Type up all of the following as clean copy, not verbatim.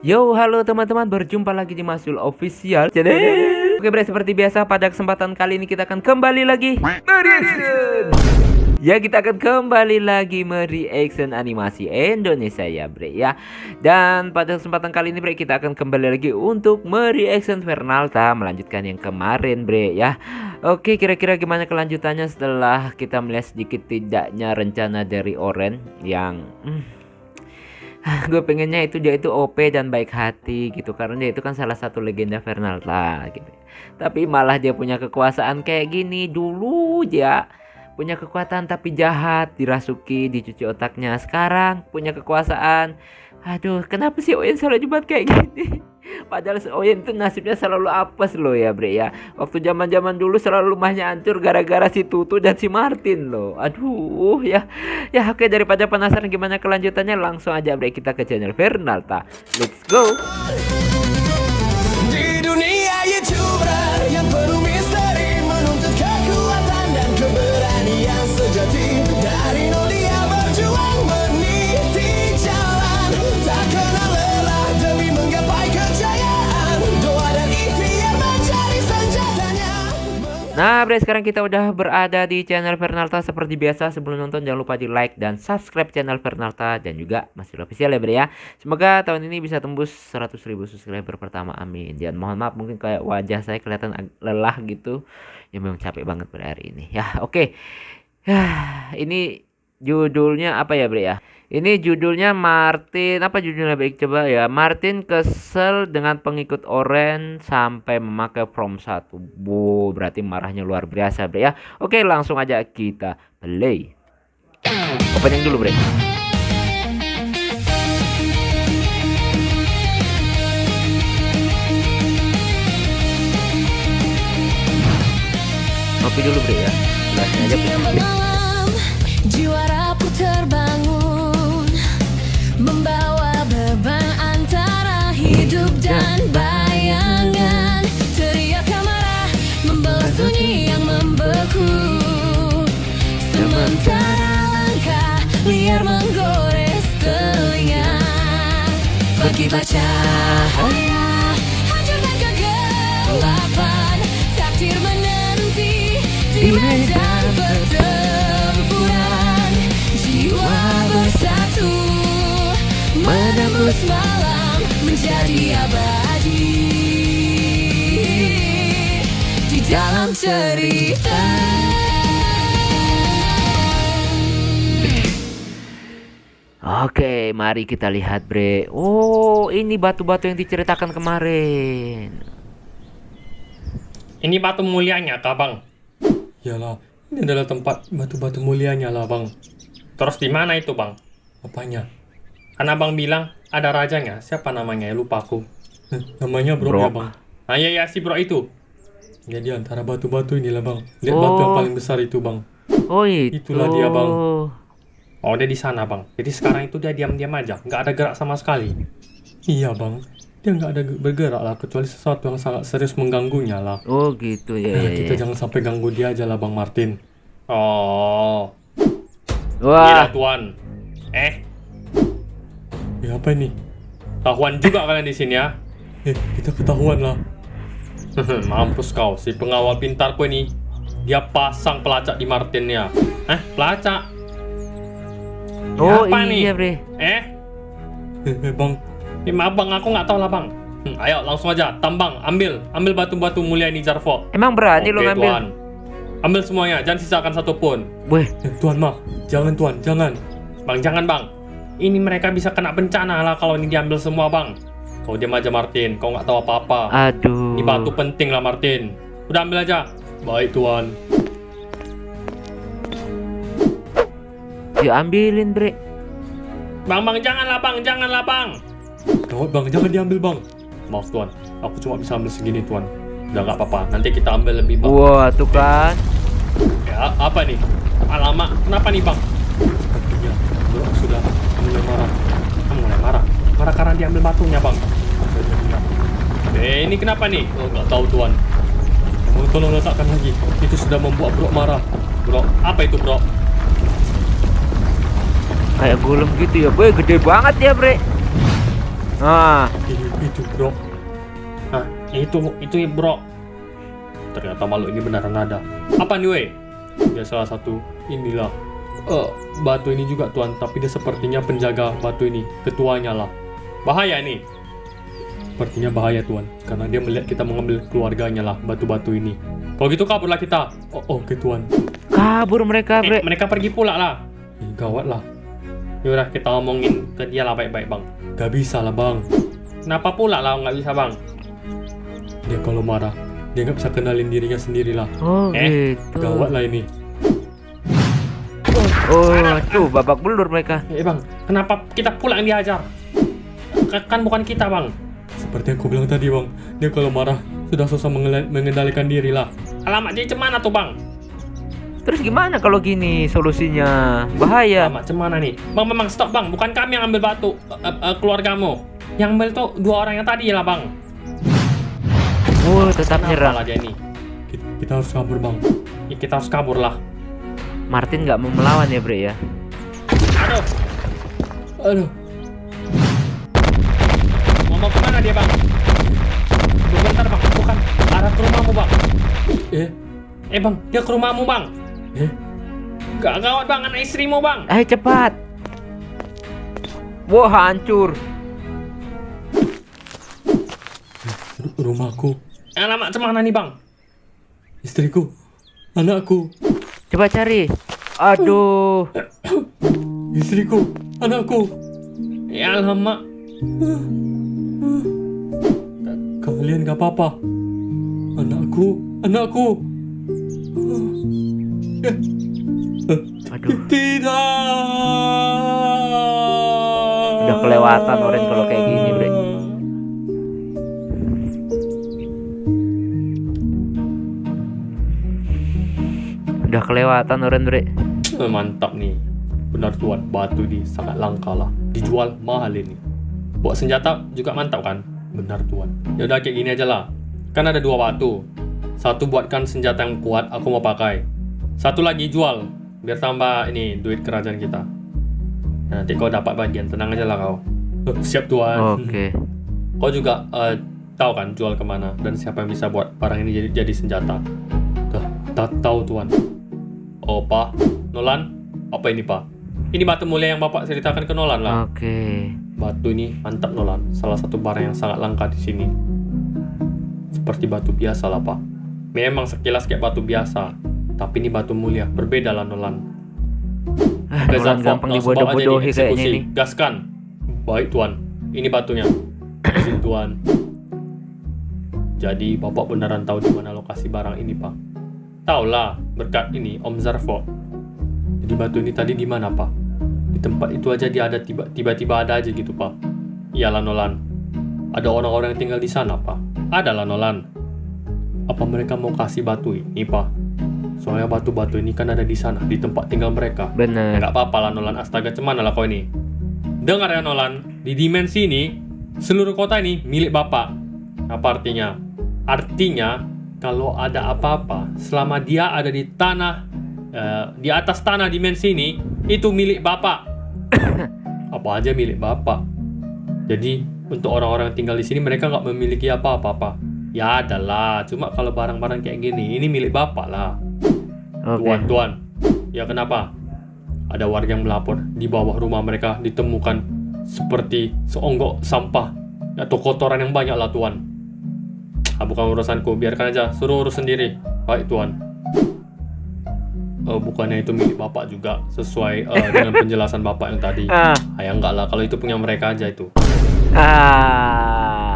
Yo, halo teman-teman, berjumpa lagi di Masul Official. Jadi, oke bre, seperti biasa pada kesempatan kali ini kita akan kembali lagi mereaction. Ya, kita akan kembali lagi mereaction animasi Indonesia ya bre ya. Dan pada kesempatan kali ini bre, kita akan kembali lagi untuk mereaction Fernalta, melanjutkan yang kemarin bre ya. Oke, kira-kira gimana kelanjutannya setelah kita melihat sedikit tidaknya rencana dari Oren yang gue pengennya dia itu OP dan baik hati gitu, karena dia itu kan salah satu legenda Fernalta gitu. Tapi malah dia punya kekuasaan kayak gini. Dulu dia punya kekuatan tapi jahat, dirasuki, dicuci otaknya. Sekarang punya kekuasaan. Aduh, kenapa sih Oyen selalu dibuat kayak gini? Padahal Oyen itu nasibnya selalu apes loh ya bre ya. Waktu zaman-zaman dulu selalu rumahnya hancur gara-gara si Tutu dan si Martin loh. Aduh ya. Ya oke, daripada penasaran gimana kelanjutannya, langsung aja bre kita ke channel Fernalta. Let's go. Di dunia YouTuber yang penuh misteri, menuntut kekuatan dan keberanian sejati. Dari nol dia berjuang meniti jalan, tak kenal lelah demi menggapai kejayaan. Doa dan ikhtiar menjadi senjatanya. Nah bre, sekarang kita udah berada di channel Fernalta. Seperti biasa, sebelum nonton jangan lupa di like dan subscribe channel Fernalta dan juga Masul Official ya bre ya. Semoga tahun ini bisa tembus 100.000 subscriber pertama, amin. Dan mohon maaf mungkin kayak wajah saya kelihatan lelah gitu, ya memang capek banget bre hari ini ya. Oke. Ini judulnya apa ya bre ya? Ini judulnya Martin, apa judulnya baik coba ya. Martin kesel dengan pengikut Oren sampai memakai prom 1. Bu, berarti marahnya luar biasa bre ya. Oke, langsung aja kita play. Opening dulu bre. Ngopi dulu bre ya. Gelasnya aja Jika putih. malam jiwa rapuh terbangun, membawa beban antara hidup dan bayangan. Teriak amarah membelah sunyi yang membeku, sementara langkah liar menggores telinga. Berkibar cahaya hancurkan kegelapan, takdir menanti di medan pertempuran. Jiwa bersatu menembus malam menjadi abadi di dalam cerita. Oke, mari kita lihat bre. Oh, ini batu-batu yang diceritakan kemarin. Ini batu mulianya kah bang? Yalah, ini adalah tempat batu-batu mulianya lah bang. Terus di mana itu bang? Apanya? Kan abang bilang ada rajanya. Siapa namanya? Lupa aku. Namanya Bro ya Bro. bang. Ah iya si Bro itu. Jadi antara batu-batu inilah bang. Lihat batu yang paling besar itu bang. Oh itu. Itulah dia, Bang. Oh dia di sana bang. Jadi sekarang itu dia diam-diam aja, nggak ada gerak sama sekali. Iya bang. Dia nggak ada bergerak lah, kecuali sesuatu yang sangat serius mengganggunya lah. Oh gitu ya ya. Kita Ya. jangan sampai ganggu dia aja lah Bang Martin. Oh, Wah, gila tuan. Ya apa ini? Tahuan juga kalian di sini ya? Kita ketahuan lah. Mampus kau, si pengawal pintarku ini. Dia pasang pelacak di Martinnya. Pelacak? oh apa iya nih? bre. Bang. Maaf bang, aku nggak tahu lah bang. Ayo langsung aja, tambang, ambil batu-batu mulia ini Jarvo. Emang berani lo Oke, ngambil? Tuan. Ambil semuanya, jangan sisakan satu pun. Weh, Tuan maaf, jangan tuan, jangan. Bang jangan bang. Ini mereka bisa kena bencana lah kalau ini diambil semua bang. Kau diam aja Martin, kau nggak tahu apa-apa. aduh. Ini batu penting lah Martin. Udah ambil aja. Baik tuan. Ya ambilin bre. Bang janganlah bang. Gawat bang, jangan diambil bang. Maaf tuan, aku cuma bisa ambil segini tuan. Udah nggak apa-apa, nanti kita ambil lebih bang. Wah tuh kan. Ya, apa nih? Alamak, kenapa nih bang? Sepertinya Bro sudah mulai marah. Mulai marah? Marah karena diambil batunya bang. Ini kenapa nih? Oh, nggak tahu tuan. Tolong letakkan lagi. Itu sudah membuat Bro marah. Bro, apa itu Bro? Kayak golem gitu ya, gue gede banget ya bre. Ah, Itu bro. Nah, itu ya bro. Ternyata makhluk ini beneran ada. Apa nih weh? Dia salah satu inilah. Batu ini juga tuan, tapi dia sepertinya penjaga batu ini, ketuanya lah. Bahaya nih. Sepertinya bahaya tuan, karena dia melihat kita mengambil keluarganya lah, batu-batu ini. Kalau gitu kaburlah kita. Oke tuan. kabur mereka, bre. Mereka pergi pula lah. Gawat lah. Yaudah kita ngomongin ke dia lah baik-baik bang. Gak bisa lah bang. Kenapa pula lah nggak bisa bang? Dia kalau marah, dia nggak bisa kenalin dirinya sendiri lah. Oh, gitu. Gawat lah ini. Oh, tuh babak belur mereka. Bang, kenapa kita pula yang dihajar? Kan bukan kita bang. Seperti yang aku bilang tadi bang, dia kalau marah sudah susah mengendalikan diri lah. Alamat dia cemana tuh bang? Terus gimana kalau gini solusinya? Bahaya. Alamat cemana nih? Bang, stop bang, bukan kami yang ambil batu keluargamu. Yang ambil tuh 2 orang yang tadi lah bang. Oh, tetap Kenapa nyerang. lah dia nih? Kita harus kabur bang. Ya, kita harus kabur lah. Martin nggak mau melawan ya, bre ya? Aduh. Mau kemana dia bang? Bentar bang, bukan arah ke rumahmu bang. Bang, dia ke rumahmu bang. Gawat bang, anak istrimu bang. Ayo cepat. Wah, hancur. Rumahku. Alamat cemana nih bang? Istriku, anakku. Coba cari. Aduh. Istriku, anakku. Ya alamak. Kalian gak apa-apa. Anakku. Aduh. Tidak. Udah kelewatan Oren kalau kayak gini, bre. Udah kelewatan Oren, bre. Mantap nih. Benar tuan, batu ini sangat langka lah. Dijual mahal ini. Buat senjata juga mantap kan? Benar tuan. Ya udah kayak gini aja lah. Kan ada 2 batu. Satu buatkan senjata yang kuat, aku mau pakai. Satu lagi jual, biar tambah ini duit kerajaan kita. Nanti kau dapat bagian, tenang aja lah kau. Siap tuan. Oke. Kau juga tahu kan jual kemana dan siapa yang bisa buat barang ini jadi senjata. Tak tahu tuan. Oh Pak, Nolan, apa ini Pak? Ini batu mulia yang Bapak ceritakan ke Nolan lah. Oke. Batu ini mantap Nolan, salah satu barang yang sangat langka di sini. Seperti batu biasa lah Pak. Memang sekilas kayak batu biasa, tapi ini batu mulia, berbeda lah Nolan. Nolan gampang dibodoh-bodohi kayaknya ini. Gaskan. Baik tuan, ini batunya. Kasih tuan. Jadi Bapak beneran tahu di mana lokasi barang ini Pak? Tahu lah, berkat ini Om Zarfo. Jadi batu ini tadi di mana Pak? Di tempat itu aja dia ada tiba-tiba ada aja gitu Pak. Iyalah Nolan. Ada orang-orang yang tinggal di sana Pak. Adalah Nolan. Apa mereka mau kasih batu ini Pak? Soalnya batu-batu ini kan ada di sana, di tempat tinggal mereka. Bener. Nggak apa-apa lah Nolan, astaga cemana lah kau ini. Dengar ya Nolan, di dimensi ini seluruh kota ini milik Bapak. Apa artinya? Artinya kalau ada apa-apa selama dia ada di tanah di atas tanah dimensi ini itu milik Bapak. Apa aja milik Bapak. Jadi untuk orang-orang yang tinggal di sini mereka nggak memiliki apa-apa Pak. Ya adalah, cuma kalau barang-barang kayak gini ini milik Bapak lah. Oke. Tuan, ya kenapa? Ada warga yang melapor di bawah rumah mereka ditemukan seperti seonggok sampah atau kotoran yang banyak lah Tuan. Bukan urusanku, biarkan aja, suruh urus sendiri. Baik Tuan. Bukannya itu milik Bapak juga sesuai dengan penjelasan Bapak yang tadi. Ya enggak lah, kalau itu punya mereka aja itu.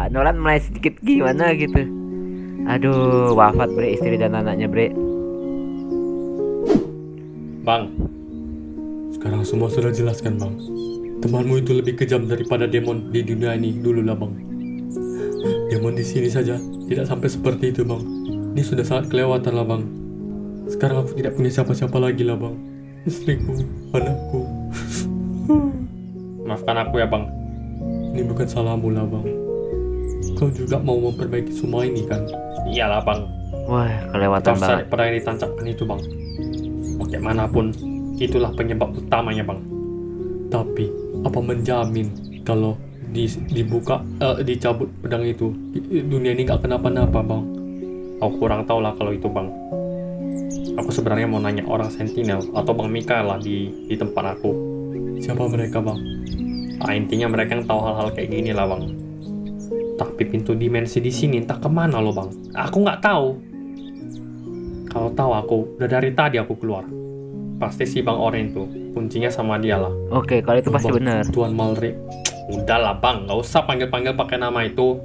Nolan mulai sedikit gimana gitu. Aduh, wafat bre istri dan anaknya bre. Bang, sekarang semua sudah jelaskan Bang. Temanmu itu lebih kejam daripada demon di dunia ini dulu lah Bang. Demon di sini saja tidak sampai seperti itu Bang. Ini sudah sangat kelewatan lah Bang. Sekarang aku tidak punya siapa-siapa lagi lah Bang. Istriku, anakku. Maafkan aku ya Bang. Ini bukan salahmu lah Bang. Kau juga mau memperbaiki semua ini kan? Iyalah Bang. Wah, kelewatan Kita harus banget. cari pernah yang ditancapkan itu Bang. Bagaimanapun, itulah penyebab utamanya Bang. Tapi, apa menjamin kalau dibuka, dicabut pedang itu, dunia ini nggak kenapa-napa bang. Aku kurang tahu lah kalau itu bang. Aku sebenarnya mau nanya orang Sentinel atau Bang Mikael lah di tempat aku. Siapa mereka bang? Intinya mereka yang tahu hal-hal kayak gini lah bang. Tapi pintu dimensi di sini entah kemana loh bang. Aku nggak tahu. Kalau tahu aku udah dari tadi aku keluar. Pasti si Bang Oren itu kuncinya sama dia lah. Oke, kalau itu pasti Bang, benar. Tuan Malri. Udahlah bang, nggak usah panggil-panggil pakai nama itu.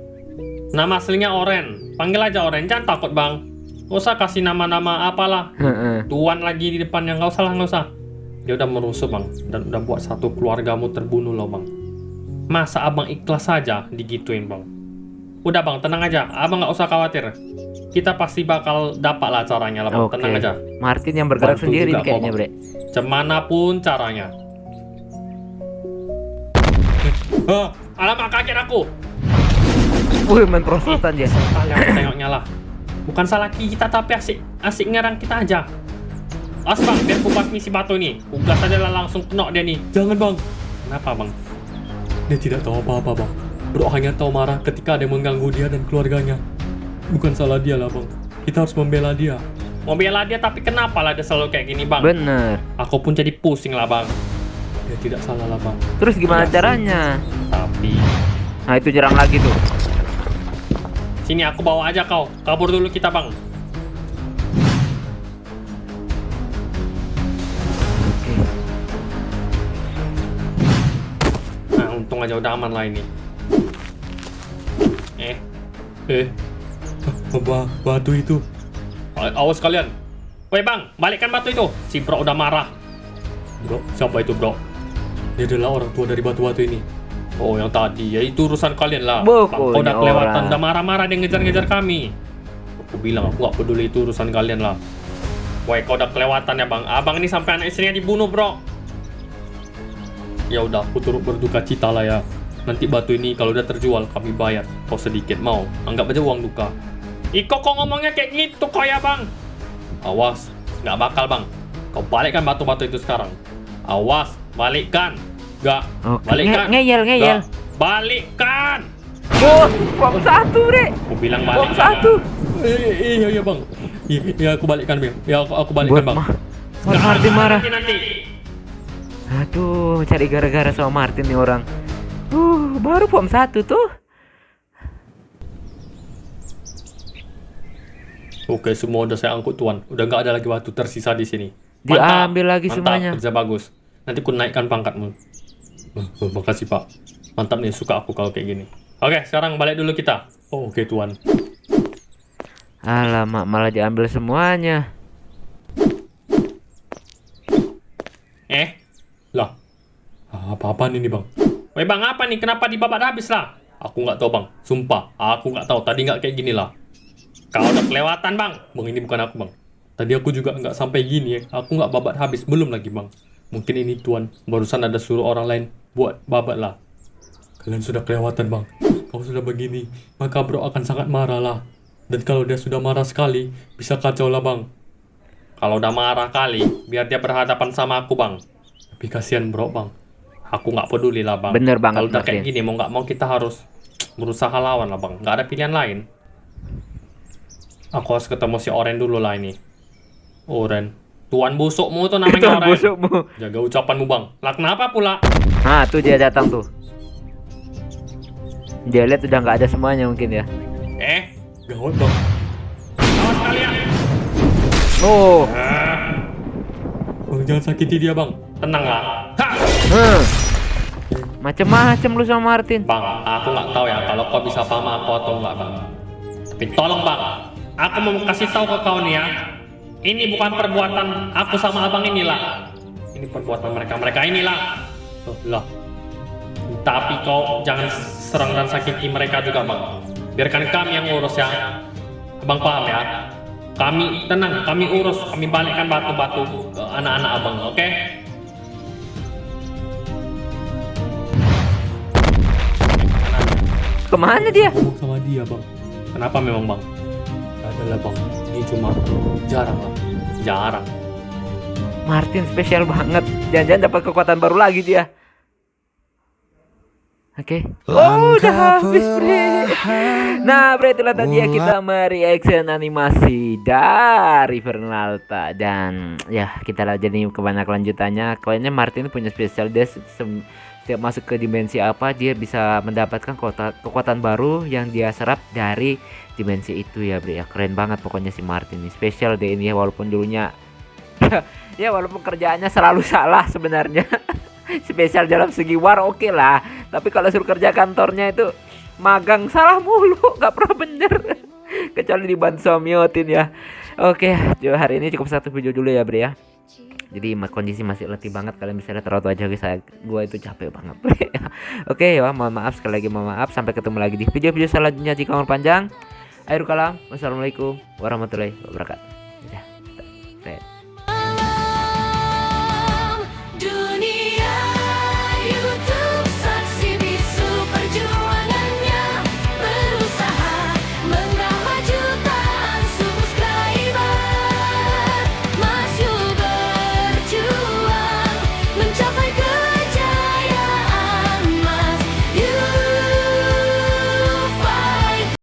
Nama aslinya Oren. Panggil aja Oren, jangan takut bang. Nggak usah kasih nama-nama apalah. Tuan lagi di depannya, nggak usah lah, nggak usah. Dia udah merusuh bang, dan udah buat satu keluargamu terbunuh loh bang. Masa abang ikhlas saja digituin bang? Udah bang, tenang aja, abang nggak usah khawatir. Kita pasti bakal dapat lah caranya lah bang, Oke. tenang aja. Martin yang bergerak Bantu sendiri juga nih kayaknya, kok, Bre. Cemanapun caranya. Alamak, kaget aku. Wih, main perosotan dia. Kalian tengoknya lah. Bukan salah kita tapi asik ngerang kita aja. As bang, biar kupas misi batu ini. Kugas aja lah langsung kenok dia nih. Jangan bang. Kenapa bang? Dia tidak tahu apa-apa bang. Bro hanya tahu marah ketika ada yang mengganggu dia dan keluarganya. Bukan salah dia lah bang. Kita harus membela dia. Membela dia tapi kenapa lah dia selalu kayak gini bang? Bener. Aku pun jadi pusing lah bang. Dia tidak salah lah bang. Terus gimana Iya sih. caranya? Tapi Nah, itu nyerang lagi tuh. sini aku bawa aja kau. Kabur dulu kita bang. Oke. Nah, untung aja udah aman lah ini. Batu itu. Awas kalian. Woi bang, balikkan batu itu. Si bro udah marah. Bro, siapa itu bro? Dia adalah orang tua dari batu-batu ini. Oh, yang tadi. Ya itu urusan kalian lah. Boh, Bang, kau udah punya kelewatan, orang. udah marah-marah dia ngejar-ngejar kami. Aku bilang, aku gak peduli itu urusan kalian lah. Woi, kau udah kelewatan ya bang. Abang ini sampai anak istrinya dibunuh bro. Ya udah, aku turut berduka cita lah ya. Nanti batu ini kalau udah terjual kami bayar. Kau sedikit mau, anggap aja uang duka. Iko kok ngomongnya kayak gitu kok ya bang? Awas, nggak bakal bang. Kau balikkan batu-batu itu sekarang. Awas, balikkan. Nggak, Oke. balikkan. Ngeyel. Nggak, balikkan. Oh, bom satu, Bre. Aku bilang Bom balikkan. satu. Iya bang. Iya aku balikkan bang. Ya aku balikkan bang. Buat Martin marah. Nanti. Aduh, cari gara-gara sama Martin nih orang. Baru bom satu tuh. Oke, semua udah saya angkut tuan. Udah nggak ada lagi batu tersisa di sini. Diambil lagi Mantap, semuanya. kerja bagus. Nanti ku naikkan pangkatmu. Makasih pak. Mantap nih, suka aku kalau kayak gini. Oke, sekarang balik dulu kita. Oh, oke tuan. Alamak, malah diambil semuanya. Lah, apa-apaan ini bang? Weh bang, apa nih? Kenapa dibabat habis lah? Aku nggak tahu bang. Sumpah, aku nggak tahu. Tadi nggak kayak gini lah. Kau udah kelewatan bang. Bang, ini bukan aku bang. Tadi aku juga nggak sampai gini ya. Aku nggak babat habis. Belum lagi bang. Mungkin ini tuan. Barusan ada suruh orang lain buat babat lah. Kalian sudah kelewatan bang. Kalau sudah begini, maka bro akan sangat marah lah. Dan kalau dia sudah marah sekali, bisa kacau lah bang. Kalau udah marah kali, biar dia berhadapan sama aku bang. Tapi kasihan bro bang. Aku nggak peduli lah bang. Bener banget, Kalau udah kayak Martin. gini, mau nggak mau kita harus berusaha lawan lah bang. Nggak ada pilihan lain. Aku harus ketemu si Oren dulu lah ini. Oren. Tuan busukmu tuh namanya Tuan Oren. busukmu. Jaga ucapanmu bang. Lah kenapa pula? Nah, tuh dia datang tuh. Dia lihat udah nggak ada semuanya mungkin ya. Gawat bang. Awas kalian. Oh. Bang jangan sakiti dia bang. Tenang lah. Ha! Macem-macem lu sama Martin. Bang, aku nggak tahu ya kalau kau bisa paham aku atau enggak bang. Tapi tolong bang, aku mau kasih tahu ke kau nih ya. Ini bukan perbuatan aku sama abang inilah. Ini perbuatan mereka inilah. Oh, lah. Tapi kau jangan serang dan sakiti mereka juga bang. Biarkan kami yang urus ya. Abang paham ya? Kami tenang, kami urus, kami balikkan batu-batu ke anak-anak abang, oke? Kemana dia? Ngomong sama dia bang. Kenapa memang bang? Adalah bang, ini cuma jarang lah. Jarang. Martin spesial banget. Jangan-jangan dapat kekuatan baru lagi dia. Oke. Oh, udah habis, Bre. Nah, Bre, itulah tadi ya kita mereaction animasi dari Fernalta. Dan ya, kita lihat jadi ke banyak lanjutannya. Kayaknya Martin punya spesial, dia setiap masuk ke dimensi apa, dia bisa mendapatkan kekuatan baru yang dia serap dari dimensi itu ya, Bre. Ya, keren banget pokoknya si Martin ini. Spesial deh ini ya, walaupun dulunya ya walaupun kerjaannya selalu salah sebenarnya. Spesial dalam segi war oke lah, tapi kalau suruh kerja kantornya itu magang salah mulu, nggak pernah bener. Kecuali dibantu sama Miotin ya. Oke, hari ini cukup satu video dulu ya, Bre ya. Jadi kondisi masih letih banget, kalian bisa lihat raut wajah gue itu capek banget, Bre. Oke ya, mohon maaf sekali lagi, mohon maaf. Sampai ketemu lagi di video-video selanjutnya. Jika umur panjang, akhirul kalam, wassalamualaikum warahmatullahi wabarakatuh.